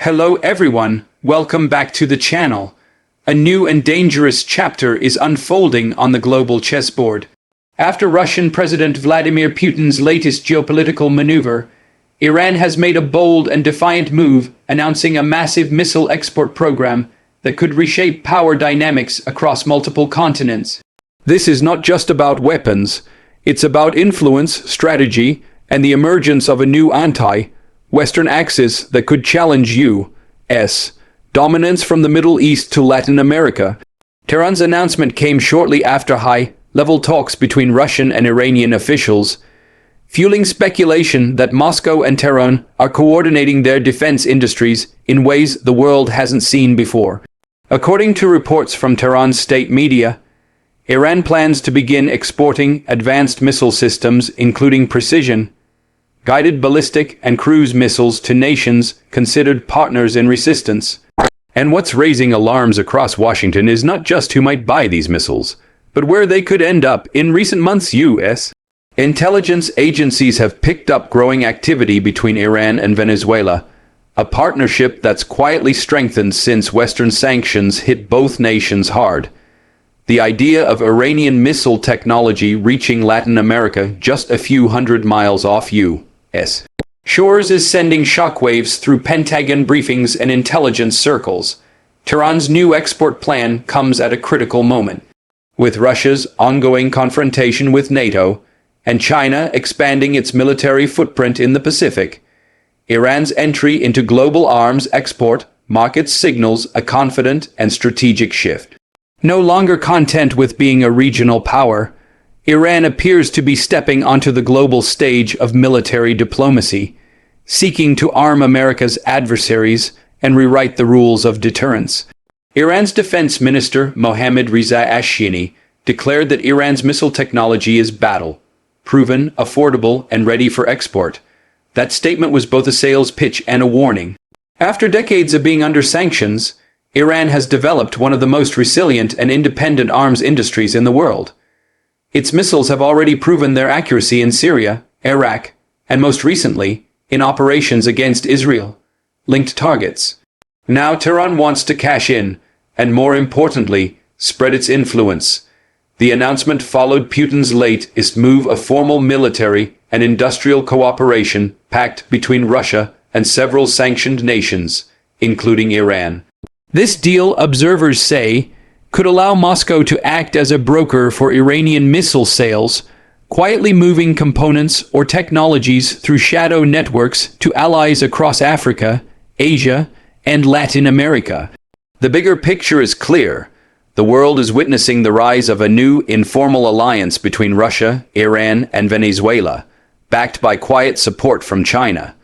Hello everyone, welcome back to the channel. A new and dangerous chapter is unfolding on the global chessboard. After Russian President Vladimir Putin's latest geopolitical maneuver, Iran has made a bold and defiant move, announcing a massive missile export program that could reshape power dynamics across multiple continents. This is not just about weapons, it's about influence, strategy, and the emergence of a new anti-Western axis that could challenge U.S. dominance from the Middle East to Latin America. Tehran's announcement came shortly after high-level talks between Russian and Iranian officials, fueling speculation that Moscow and Tehran are coordinating their defense industries in ways the world hasn't seen before. According to reports from Tehran's state media, Iran plans to begin exporting advanced missile systems, including precision-guided ballistic and cruise missiles, to nations considered partners in resistance. And what's raising alarms across Washington is not just who might buy these missiles, but where they could end up. In recent months, U.S. intelligence agencies have picked up growing activity between Iran and Venezuela, a partnership that's quietly strengthened since Western sanctions hit both nations hard. The idea of Iranian missile technology reaching Latin America just a few hundred miles off U.S. shores is sending shockwaves through Pentagon briefings and intelligence circles. Tehran's new export plan comes at a critical moment. With Russia's ongoing confrontation with NATO and China expanding its military footprint in the Pacific, Iran's entry into global arms export markets signals a confident and strategic shift. No longer content with being a regional power, Iran appears to be stepping onto the global stage of military diplomacy, seeking to arm America's adversaries and rewrite the rules of deterrence. Iran's defense minister, Mohammad Reza Ashtiani, declared that Iran's missile technology is battle-proven, affordable, and ready for export. That statement was both a sales pitch and a warning. After decades of being under sanctions, Iran has developed one of the most resilient and independent arms industries in the world. Its missiles have already proven their accuracy in Syria, Iraq, and most recently, in operations against Israel-linked targets. Now Tehran wants to cash in, and more importantly, spread its influence. The announcement followed Putin's latest move, a formal military and industrial cooperation pact between Russia and several sanctioned nations, including Iran. This deal, observers say, could allow Moscow to act as a broker for Iranian missile sales, quietly moving components or technologies through shadow networks to allies across Africa, Asia, and Latin America. The bigger picture is clear. The world is witnessing the rise of a new informal alliance between Russia, Iran, and Venezuela, backed by quiet support from China.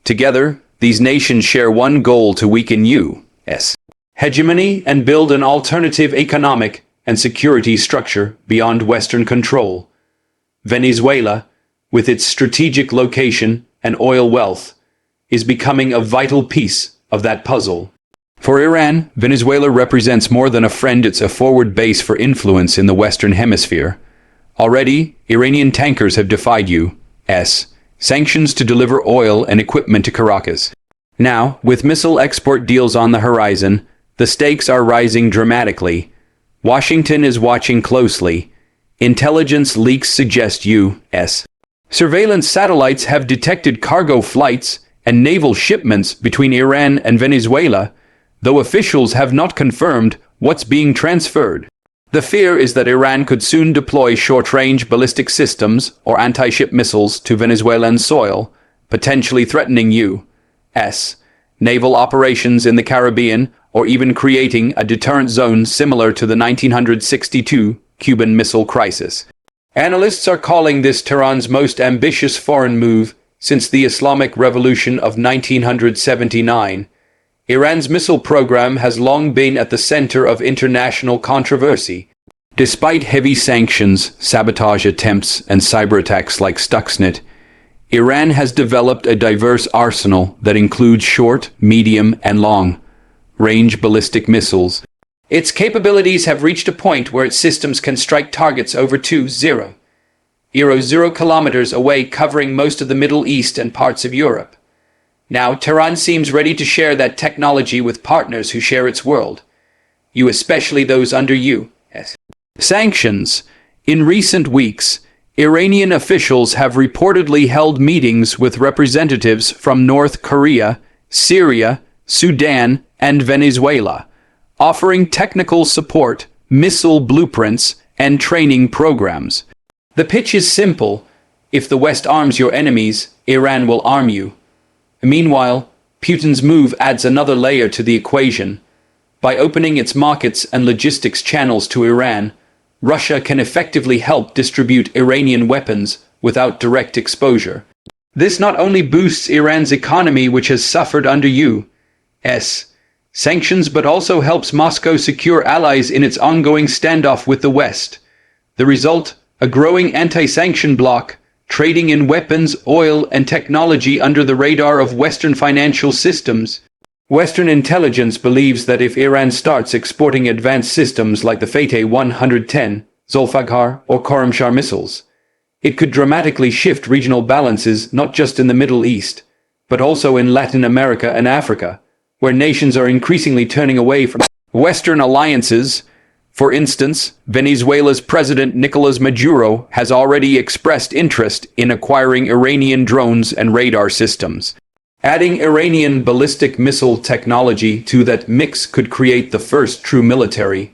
Together, these nations share one goal: to weaken U.S. hegemony and build an alternative economic and security structure beyond Western control. Venezuela, with its strategic location and oil wealth, is becoming a vital piece of that puzzle. For Iran, Venezuela represents more than a friend, it's a forward base for influence in the Western Hemisphere. Already, Iranian tankers have defied U.S. sanctions to deliver oil and equipment to Caracas. Now, with missile export deals on the horizon, the stakes are rising dramatically. Washington is watching closely. Intelligence leaks suggest U.S. surveillance satellites have detected cargo flights and naval shipments between Iran and Venezuela, though officials have not confirmed what's being transferred. The fear is that Iran could soon deploy short-range ballistic systems or anti-ship missiles to Venezuelan soil, potentially threatening U.S. naval operations in the Caribbean, or even creating a deterrent zone similar to the 1962 Cuban Missile Crisis. Analysts are calling this Tehran's most ambitious foreign move since the Islamic Revolution of 1979. Iran's missile program has long been at the center of international controversy. Despite heavy sanctions, sabotage attempts, and cyber attacks like Stuxnet, Iran has developed a diverse arsenal that includes short, medium, and long-range ballistic missiles. Its capabilities have reached a point where its systems can strike targets over 2,000 kilometers away, covering most of the Middle East and parts of Europe. Now, Tehran seems ready to share that technology with partners who share its world. You, especially those under U.S. sanctions. In recent weeks, Iranian officials have reportedly held meetings with representatives from North Korea, Syria, Sudan, and Venezuela, offering technical support, missile blueprints, and training programs. The pitch is simple. If the West arms your enemies, Iran will arm you. Meanwhile, Putin's move adds another layer to the equation. By opening its markets and logistics channels to Iran, Russia can effectively help distribute Iranian weapons without direct exposure. This not only boosts Iran's economy, which has suffered under U.S. sanctions, but also helps Moscow secure allies in its ongoing standoff with the West. The result, a growing anti-sanction bloc, trading in weapons, oil, and technology under the radar of Western financial systems. Western intelligence believes that if Iran starts exporting advanced systems like the Fateh 110, Zulfiqar, or Khorramshahr missiles, it could dramatically shift regional balances not just in the Middle East, but also in Latin America and Africa, where nations are increasingly turning away from Western alliances. For instance, Venezuela's President Nicolas Maduro has already expressed interest in acquiring Iranian drones and radar systems. Adding Iranian ballistic missile technology to that mix could create the first true military,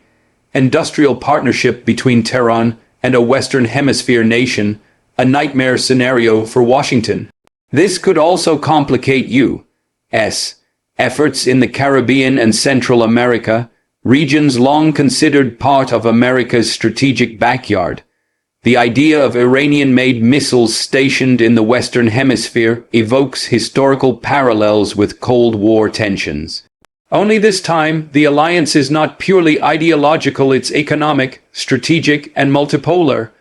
industrial partnership between Tehran and a Western Hemisphere nation, a nightmare scenario for Washington. This could also complicate U.S. efforts in the Caribbean and Central America, regions long considered part of America's strategic backyard. The idea of Iranian-made missiles stationed in the Western Hemisphere evokes historical parallels with Cold War tensions. Only this time, the alliance is not purely ideological, it's economic, strategic, and multipolar.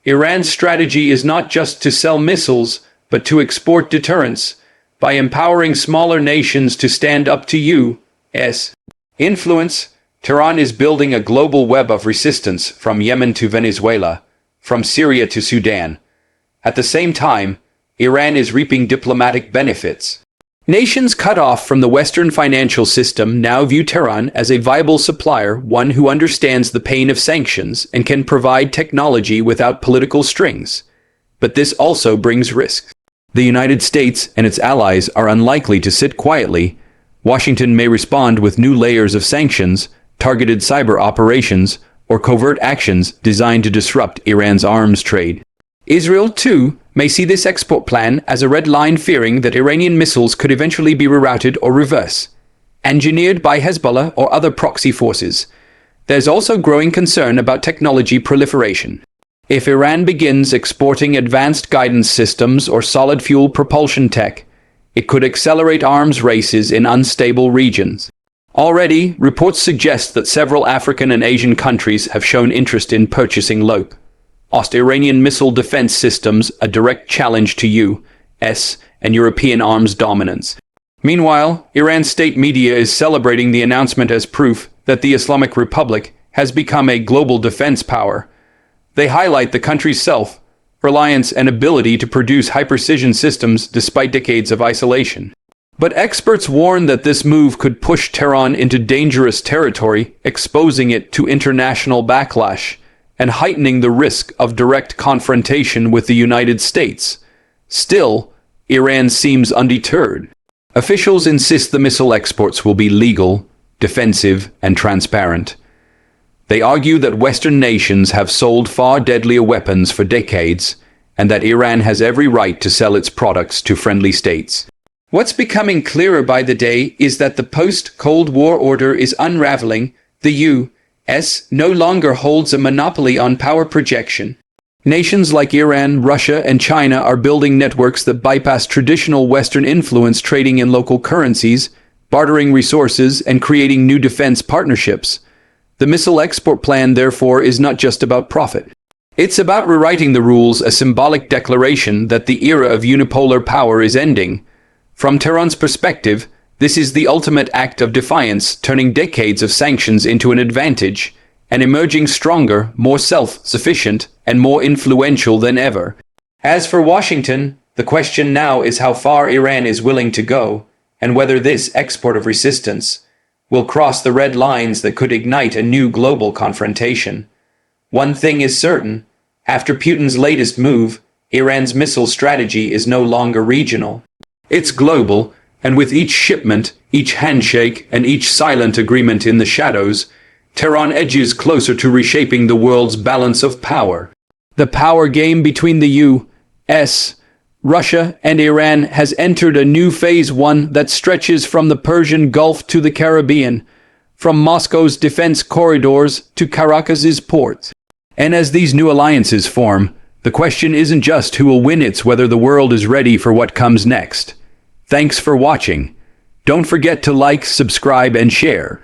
Iran's strategy is not just to sell missiles, but to export deterrence, by empowering smaller nations to stand up to U.S. influence. Tehran is building a global web of resistance from Yemen to Venezuela, from Syria to Sudan. At the same time, Iran is reaping diplomatic benefits. Nations cut off from the Western financial system now view Tehran as a viable supplier, one who understands the pain of sanctions and can provide technology without political strings. But this also brings risks. The United States and its allies are unlikely to sit quietly. Washington may respond with new layers of sanctions, targeted cyber operations, or covert actions designed to disrupt Iran's arms trade. Israel, too, may see this export plan as a red line, fearing that Iranian missiles could eventually be rerouted or engineered by Hezbollah or other proxy forces. There's also growing concern about technology proliferation. If Iran begins exporting advanced guidance systems or solid fuel propulsion tech, it could accelerate arms races in unstable regions. Already, reports suggest that several African and Asian countries have shown interest in purchasing low-cost Iranian missile defense systems, a direct challenge to U.S. and European arms dominance. Meanwhile, Iran's state media is celebrating the announcement as proof that the Islamic Republic has become a global defense power. They highlight the country's self-reliance and ability to produce high-precision systems despite decades of isolation. But experts warn that this move could push Tehran into dangerous territory, exposing it to international backlash and heightening the risk of direct confrontation with the United States. Still, Iran seems undeterred. Officials insist the missile exports will be legal, defensive, and transparent. They argue that Western nations have sold far deadlier weapons for decades, and that Iran has every right to sell its products to friendly states. What's becoming clearer by the day is that the post-Cold War order is unraveling. The U.S. no longer holds a monopoly on power projection. Nations like Iran, Russia, and China are building networks that bypass traditional Western influence, trading in local currencies, bartering resources, and creating new defense partnerships. The missile export plan, therefore, is not just about profit. It's about rewriting the rules, a symbolic declaration that the era of unipolar power is ending. From Tehran's perspective, this is the ultimate act of defiance, turning decades of sanctions into an advantage, and emerging stronger, more self-sufficient, and more influential than ever. As for Washington, The question now is how far Iran is willing to go, and whether this export of resistance will cross the red lines that could ignite a new global confrontation. One thing is certain, after Putin's latest move, Iran's missile strategy is no longer regional. It's global, and with each shipment, each handshake, and each silent agreement in the shadows, Tehran edges closer to reshaping the world's balance of power. The power game between the U.S., Russia, and Iran has entered a new phase, one that stretches from the Persian Gulf to the Caribbean, from Moscow's defense corridors to Caracas's ports. And as these new alliances form, the question isn't just who will win, it's whether the world is ready for what comes next. Thanks for watching. Don't forget to like, subscribe, and share.